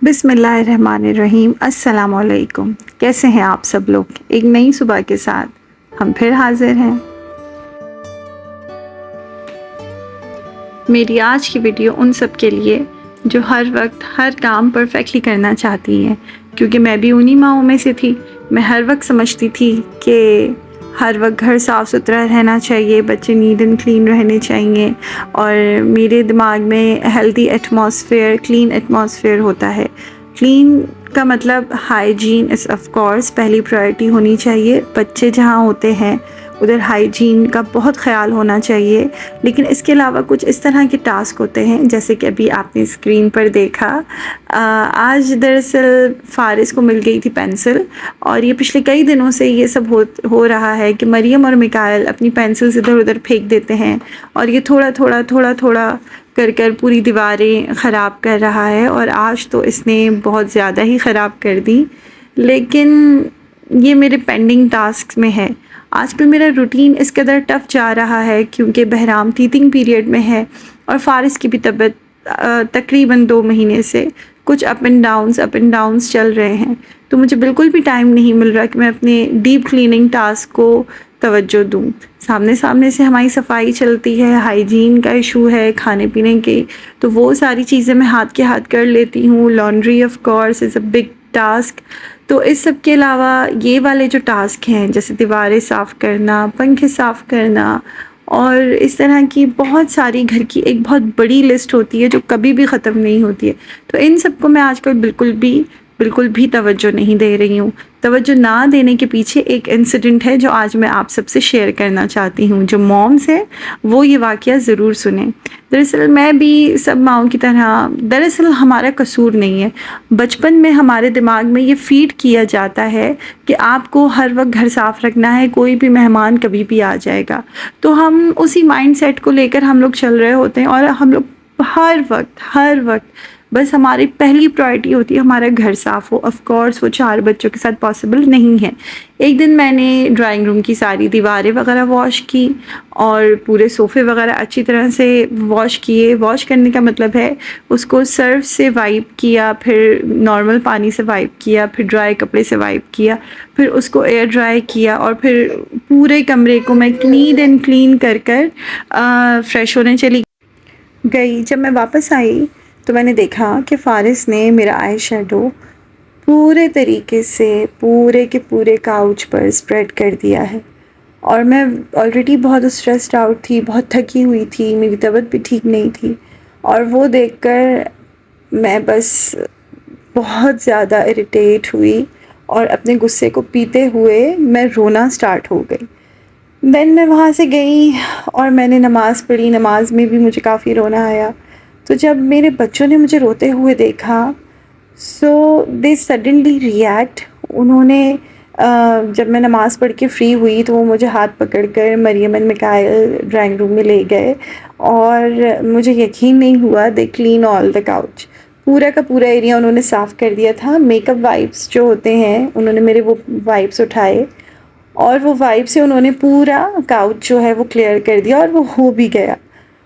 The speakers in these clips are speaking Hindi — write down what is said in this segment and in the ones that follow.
बिस्मिल्लाहिर्रहमानिर्रहीम। अस्सलामुअलैकुम। कैसे हैं आप सब लोग? एक नई सुबह के साथ हम फिर हाजिर हैं। मेरी आज की वीडियो उन सब के लिए जो हर वक्त हर काम परफेक्टली करना चाहती हैं, क्योंकि मैं भी उन्हीं माओं में से थी। मैं हर वक्त समझती थी कि हर वक्त घर साफ़ सुथरा रहना चाहिए, बच्चे नीट एंड क्लीन रहने चाहिए, और मेरे दिमाग में हेल्दी एटमॉस्फेयर, क्लीन एटमॉस्फेयर होता है। क्लीन का मतलब हाइजीन इज़ ऑफ कोर्स पहली प्रायोरिटी होनी चाहिए। बच्चे जहाँ होते हैं उधर हाइजीन का बहुत ख्याल होना चाहिए। लेकिन इसके अलावा कुछ इस तरह के टास्क होते हैं, जैसे कि अभी आपने स्क्रीन पर देखा। आज दरअसल फ़ारिस को मिल गई थी पेंसिल, और ये पिछले कई दिनों से ये सब हो रहा है कि मरियम और मिकाइल अपनी पेंसिल्स इधर उधर फेंक देते हैं, और ये थोड़ा थोड़ा कर पूरी दीवारें ख़राब कर रहा है। और आज तो इसने बहुत ज़्यादा ही ख़राब कर दी। लेकिन ये मेरे पेंडिंग टास्क में है। आजकल मेरा रूटीन इस कदर टफ़ जा रहा है क्योंकि बहराम टीथिंग पीरियड में है, और फ़ारिस की भी तबीयत तकरीबन 2 महीने से कुछ अप एंड डाउन्स चल रहे हैं। तो मुझे बिल्कुल भी टाइम नहीं मिल रहा कि मैं अपने डीप क्लीनिंग टास्क को तवज्जो दूँ। सामने से हमारी सफाई चलती है, हाइजीन का इशू है, खाने पीने के, तो वो सारी चीज़ें मैं हाथ के हाथ कर लेती हूँ। Laundry of course is a big task. तो इस सब के अलावा ये वाले जो टास्क हैं, जैसे दीवारें साफ़ करना, पंखे साफ़ करना, और इस तरह की बहुत सारी घर की एक बहुत बड़ी लिस्ट होती है जो कभी भी ख़त्म नहीं होती है। तो इन सब को मैं आजकल बिल्कुल भी तवज्जो नहीं दे रही हूँ। तवज्जो ना देने के पीछे एक इंसिडेंट है जो आज मैं आप सबसे शेयर करना चाहती हूँ। जो मॉम्स हैं वो ये वाक़या ज़रूर सुनें। दरअसल मैं भी सब माँओं की तरह, दरअसल हमारा कसूर नहीं है। बचपन में हमारे दिमाग में ये फ़ीड किया जाता है कि आपको हर वक्त घर साफ़ रखना है, कोई भी मेहमान कभी भी आ जाएगा। तो हम उसी माइंडसेट को लेकर हम लोग चल रहे होते हैं, और हम लोग हर वक्त बस हमारी पहली प्रायोरिटी होती है हमारा घर साफ़ हो। ऑफ़ कोर्स वो 4 बच्चों के साथ पॉसिबल नहीं है। एक दिन मैंने ड्राइंग रूम की सारी दीवारें वग़ैरह वॉश की, और पूरे सोफ़े वग़ैरह अच्छी तरह से वॉश किए। वॉश करने का मतलब है उसको सर्फ़ से वाइप किया, फिर नॉर्मल पानी से वाइप किया, फिर ड्राई कपड़े से वाइप किया, फिर उसको एयर ड्राई किया, और फिर पूरे कमरे को मैं नीट एंड क्लीन कर फ्रेश होने चली गई। जब मैं वापस आई तो मैंने देखा कि फ़ारिस ने मेरा आई शेडो पूरे तरीके से पूरे के पूरे काउच पर स्प्रेड कर दिया है। और मैं ऑलरेडी बहुत स्ट्रेस्ड आउट थी, बहुत थकी हुई थी, मेरी तबीयत भी ठीक नहीं थी, और वो देखकर मैं बस बहुत ज़्यादा इरिटेट हुई, और अपने गुस्से को पीते हुए मैं रोना स्टार्ट हो गई। देन मैं वहाँ से गई और मैंने नमाज़ पढ़ी। नमाज़ में भी मुझे काफ़ी रोना आया। तो जब मेरे बच्चों ने मुझे रोते हुए देखा, सो दे सडनली रिएक्ट। उन्होंने जब मैं नमाज़ पढ़ के फ्री हुई तो वो मुझे हाथ पकड़कर Maryam and Mikail drawing room में ले गए, और मुझे यकीन नहीं हुआ। They clean all the couch. पूरा का पूरा एरिया उन्होंने साफ़ कर दिया था। मेकअप वाइप्स जो होते हैं, उन्होंने मेरे वो वाइप्स उठाए, और वो वाइप से उन्होंने पूरा काउच जो है वो क्लियर कर दिया, और वो हो भी गया।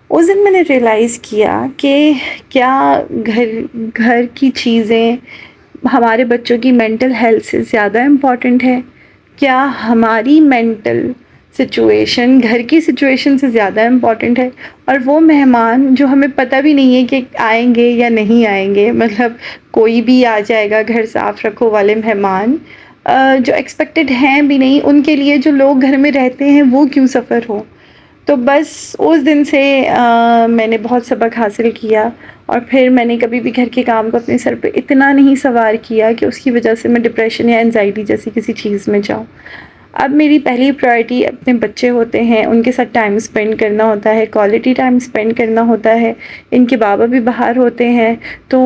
उस दिन मैंने रियलाइज़ किया कि क्या घर की चीज़ें हमारे बच्चों की मेंटल हेल्थ से ज़्यादा इम्पॉर्टेंट है? क्या हमारी मेंटल सिचुएशन घर की सिचुएशन से ज़्यादा इम्पॉर्टेंट है? और वो मेहमान जो हमें पता भी नहीं है कि आएंगे या नहीं आएंगे, मतलब कोई भी आ जाएगा, घर साफ़ रखो वाले मेहमान, जो एक्सपेक्टेड हैं भी नहीं, उनके लिए जो लोग घर में रहते हैं वो क्यों सफ़र हो। तो बस उस दिन से मैंने बहुत सबक हासिल किया, और फिर मैंने कभी भी घर के काम को अपने सर पे इतना नहीं सवार किया कि उसकी वजह से मैं डिप्रेशन या एंजाइटी जैसी किसी चीज़ में जाऊँ। अब मेरी पहली प्रायोरिटी अपने बच्चे होते हैं, उनके साथ टाइम स्पेंड करना होता है, क्वालिटी टाइम स्पेंड करना होता है। इनके बाबा भी बाहर होते हैं, तो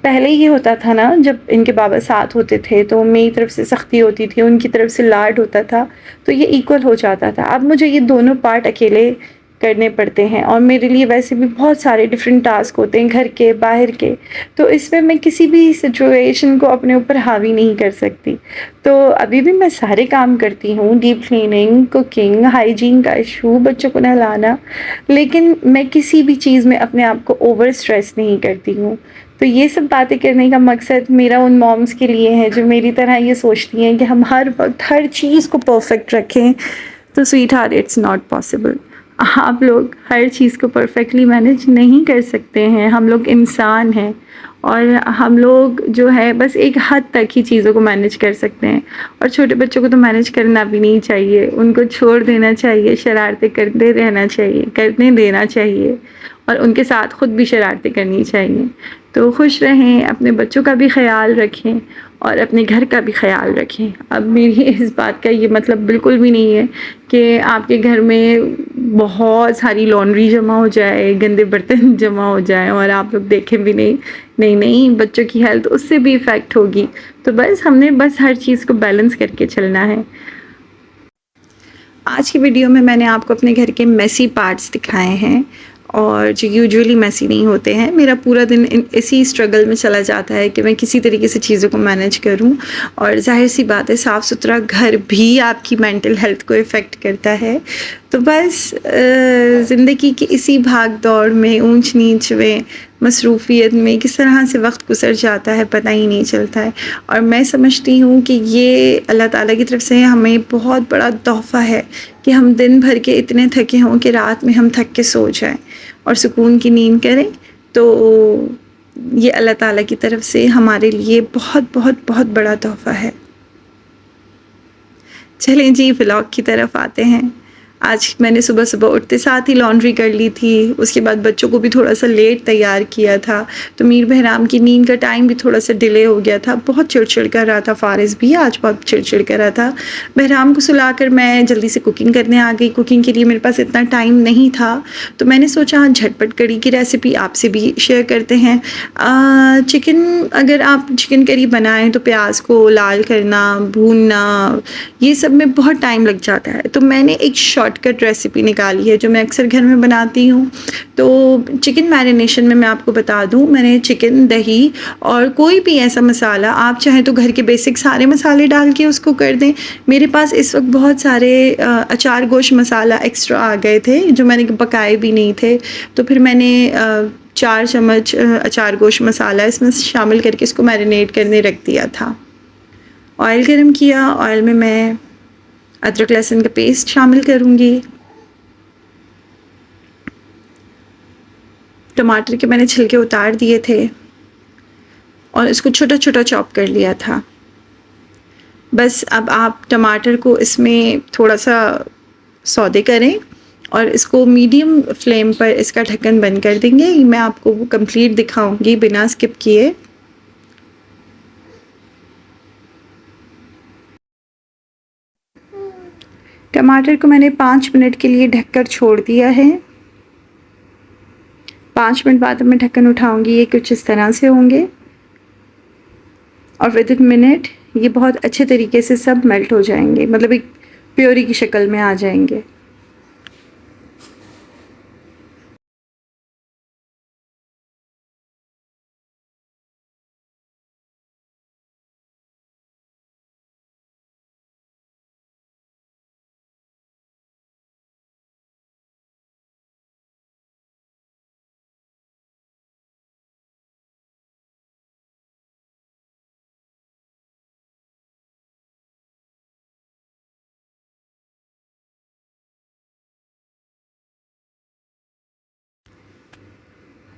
पहले ये होता था ना, जब इनके बाबा साथ होते थे तो मेरी तरफ से सख्ती होती थी, उनकी तरफ से लाड होता था, तो ये इक्वल हो जाता था। अब मुझे ये दोनों पार्ट अकेले करने पड़ते हैं और मेरे लिए वैसे भी बहुत सारे डिफरेंट टास्क होते हैं, घर के, बाहर के। तो इसमें मैं किसी भी सिचुएशन को अपने ऊपर हावी नहीं कर सकती। तो अभी भी मैं सारे काम करती हूँ, डीप क्लीनिंग, कुकिंग, हाइजीन का इशू, बच्चों को नहलाना, लेकिन मैं किसी भी चीज़ में अपने आप को ओवर स्ट्रेस नहीं करती हूँ। तो ये सब बातें करने का मकसद मेरा उन मॉम्स के लिए है जो मेरी तरह ये सोचती हैं कि हम हर वक़्त हर चीज़ को परफ़ेक्ट रखें। तो स्वीटहार्ट, इट्स नॉट पॉसिबल। आप लोग हर चीज़ को परफ़ेक्टली मैनेज नहीं कर सकते हैं, हम लोग इंसान हैं और हम लोग जो है बस एक हद तक ही चीज़ों को मैनेज कर सकते हैं। और छोटे बच्चों को तो मैनेज करना भी नहीं चाहिए, उनको छोड़ देना चाहिए, शरारतें करते रहना चाहिए, करने देना चाहिए और उनके साथ खुद भी शरारतें करनी चाहिए। तो खुश रहें, अपने बच्चों का भी ख़याल रखें और अपने घर का भी ख़याल रखें। अब मेरी इस बात का ये मतलब बिल्कुल भी नहीं है कि आपके घर में बहुत सारी लॉन्ड्री जमा हो जाए, गंदे बर्तन जमा हो जाएँ और आप लोग देखें भी नहीं। नहीं, नहीं, बच्चों की हेल्थ उससे भी इफ़ेक्ट होगी। तो बस हमने बस हर चीज़ को बैलेंस करके चलना है। आज की वीडियो में मैंने आपको अपने घर के मेसी पार्ट्स दिखाए हैं और जो यूजुअली मेसी नहीं होते हैं। मेरा पूरा दिन इसी स्ट्रगल में चला जाता है कि मैं किसी तरीके से चीज़ों को मैनेज करूं और ज़ाहिर सी बात है साफ़ सुथरा घर भी आपकी मेंटल हेल्थ को इफ़ेक्ट करता है। तो बस ज़िंदगी की इसी भाग दौड़ में, ऊंच नीच में, मसरूफ़ियत में किस तरह से वक्त गुजर जाता है पता ही नहीं चलता है। और मैं समझती हूँ कि ये अल्लाह ताला की तरफ से हमें बहुत बड़ा तोहफ़ा है कि हम दिन भर के इतने थके हों कि रात में हम थक के सो जाएं और सुकून की नींद करें। तो ये अल्लाह ताला की तरफ से हमारे लिए बहुत बहुत बहुत बड़ा तोहफ़ा है। चलें जी, व्लॉग की तरफ आते हैं। आज मैंने सुबह-सुबह उठते साथ ही लॉन्ड्री कर ली थी, उसके बाद बच्चों को भी थोड़ा-सा लेट तैयार किया था, तो मीर बहराम की नींद का टाइम भी थोड़ा-सा डिले हो गया था। बहुत चिड़-चिड़ कर रहा था, फ़ारिज़ भी आज बहुत चिड़-चिड़ कर रहा था। बहराम को सुलाकर मैं जल्दी से कुकिंग करने आ गई। कुकिंग के लिए मेरे पास इतना टाइम नहीं था, तो मैंने सोचा आज झटपट कढ़ी की रेसिपी आपसे भी शेयर करते हैं। चिकन अगर आप चिकन करी बनाएँ तो प्याज़ को लाल करना, भूनना, ये सब में बहुत टाइम लग जाता है। तो मैंने एक शॉर्टकट रेसिपी निकाली है जो मैं अक्सर घर में बनाती हूँ। तो चिकन मैरिनेशन में मैं आपको बता दूँ, मैंने चिकन, दही और कोई भी ऐसा मसाला, आप चाहें तो घर के बेसिक सारे मसाले डाल के उसको कर दें। मेरे पास इस वक्त बहुत सारे अचार गोश्त मसाला एक्स्ट्रा आ गए थे जो मैंने पकाए भी नहीं थे। तो फिर मैंने 4 चम्मच अचार गोश्त मसाला इसमें शामिल करके इसको मैरिनेट करने रख दिया था। ऑयल गरम किया, ऑयल में मैं अदरक लहसुन का पेस्ट शामिल करूँगी। टमाटर के मैंने छिलके उतार दिए थे और इसको छोटा-छोटा चॉप कर लिया था। बस अब आप टमाटर को इसमें थोड़ा-सा सौते करें और इसको मीडियम फ्लेम पर इसका ढक्कन बंद कर देंगे। मैं आपको वो कंप्लीट दिखाऊँगी बिना स्किप किए। टमाटर को मैंने 5 मिनट के लिए ढककर छोड़ दिया है। 5 मिनट बाद मैं ढक्कन उठाऊँगी, ये कुछ इस तरह से होंगे और विदिन मिनट ये बहुत अच्छे तरीके से सब मेल्ट हो जाएंगे, मतलब एक प्योरी की शक्ल में आ जाएंगे।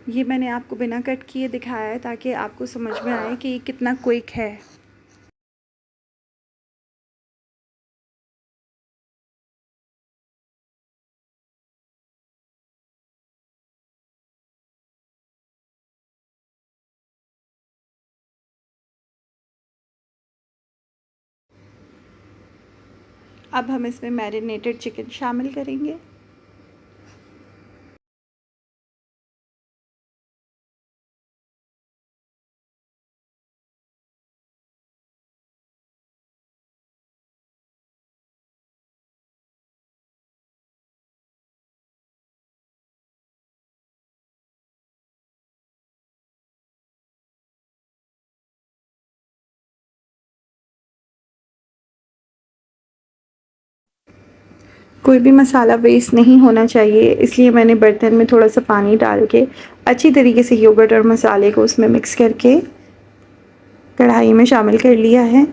ये मैंने आपको बिना कट किए दिखाया है ताकि आपको समझ में आए कि ये कितना क्विक है। अब हम इसमें मैरिनेटेड चिकन शामिल करेंगे। कोई भी मसाला वेस्ट नहीं होना चाहिए, इसलिए मैंने बर्तन में थोड़ा सा पानी डाल के अच्छी तरीके से योगर्ट और मसाले को उसमें मिक्स करके कढ़ाई में शामिल कर लिया है।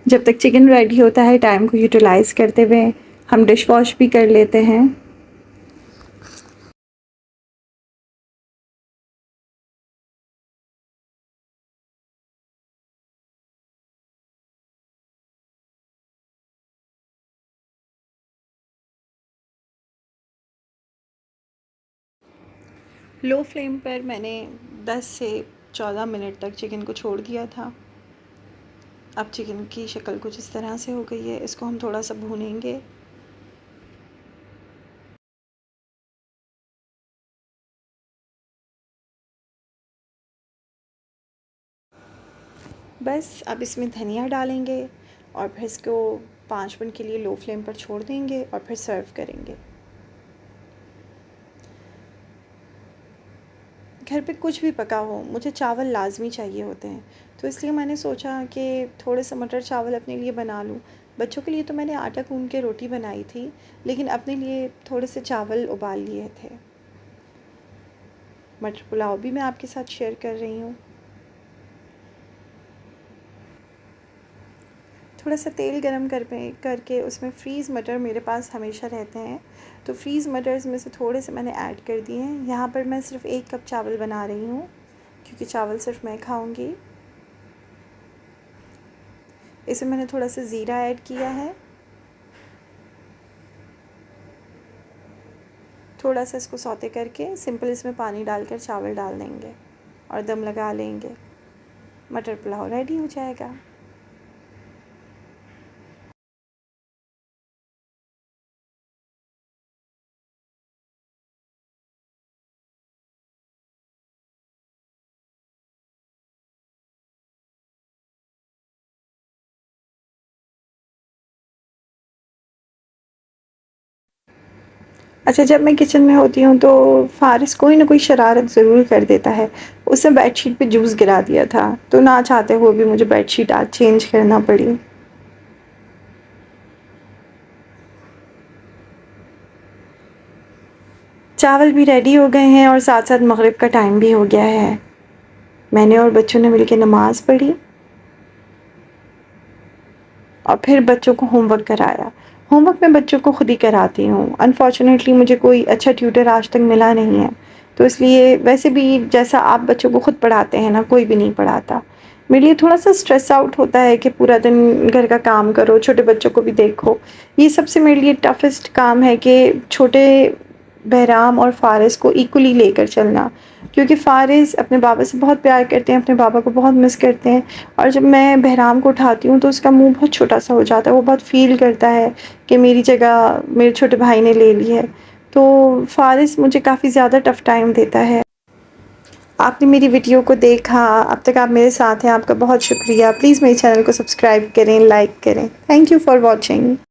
जब तक चिकन रेडी होता है, टाइम को यूटिलाइज़ करते हुए हम डिश वॉश भी कर लेते हैं। लो फ्लेम पर मैंने 10 से 14 मिनट तक चिकन को छोड़ दिया था। अब चिकन की शक्ल कुछ इस तरह से हो गई है, इसको हम थोड़ा सा भूनेंगे। बस अब इसमें धनिया डालेंगे और फिर इसको 5 मिनट के लिए लो फ्लेम पर छोड़ देंगे और फिर सर्व करेंगे। घर पे कुछ भी पका हो, मुझे चावल लाज़मी चाहिए होते हैं, तो इसलिए मैंने सोचा कि थोड़े से मटर चावल अपने लिए बना लूँ। बच्चों के लिए तो मैंने आटा गूँध के रोटी बनाई थी, लेकिन अपने लिए थोड़े से चावल उबाल लिए थे। मटर पुलाव भी मैं आपके साथ शेयर कर रही हूँ। थोड़ा सा तेल गरम करके उसमें फ्रीज़ मटर मेरे पास हमेशा रहते हैं, तो फ्रीज़ मटर्स में से थोड़े से मैंने ऐड कर दिए हैं। यहाँ पर मैं सिर्फ़ 1 कप चावल बना रही हूँ, क्योंकि चावल सिर्फ मैं खाऊंगी। इसमें मैंने थोड़ा सा ज़ीरा ऐड किया है। थोड़ा सा इसको सौते करके सिंपल इसमें पानी डालकर चावल डाल देंगे और दम लगा लेंगे। मटर पुलाव रेडी हो जाएगा। अच्छा, जब मैं किचन में होती हूँ तो फ़ारिस कोई ना कोई शरारत ज़रूर कर देता है। उसने बेडशीट पे जूस गिरा दिया था, तो ना चाहते हुए भी मुझे बेडशीट आज चेंज करना पड़ी। चावल भी रेडी हो गए हैं और साथ-साथ मग़रिब का टाइम भी हो गया है। मैंने और बच्चों ने मिलके नमाज़ पढ़ी और फिर बच्चों को होमवर्क कराया। होमवर्क मैं बच्चों को खुद ही कराती हूँ। अनफॉर्चुनेटली मुझे कोई अच्छा ट्यूटर आज तक मिला नहीं है, तो इसलिए वैसे भी जैसा आप बच्चों को खुद पढ़ाते हैं ना, कोई भी नहीं पढ़ाता। मेरे लिए थोड़ा-सा स्ट्रेस आउट होता है कि पूरा दिन घर का काम करो, छोटे बच्चों को भी देखो। ये सबसे मेरे लिए टफ़ेस्ट काम है कि छोटे बहराम और फ़ारिस को इक्वली लेकर चलना, क्योंकि फ़ारिस अपने बाबा से बहुत प्यार करते हैं, अपने बाबा को बहुत मिस करते हैं, और जब मैं बहराम को उठाती हूँ तो उसका मुँह बहुत छोटा-सा हो जाता है। वो बहुत फ़ील करता है कि मेरी जगह मेरे छोटे भाई ने ले ली है। तो फ़ारिस मुझे काफ़ी ज़्यादा टफ़ टाइम देता है। आपने मेरी वीडियो को देखा, अब तक आप मेरे साथ हैं, आपका बहुत शुक्रिया। प्लीज़ मेरे चैनल को सब्सक्राइब करें, लाइक करें। Thank you for watching.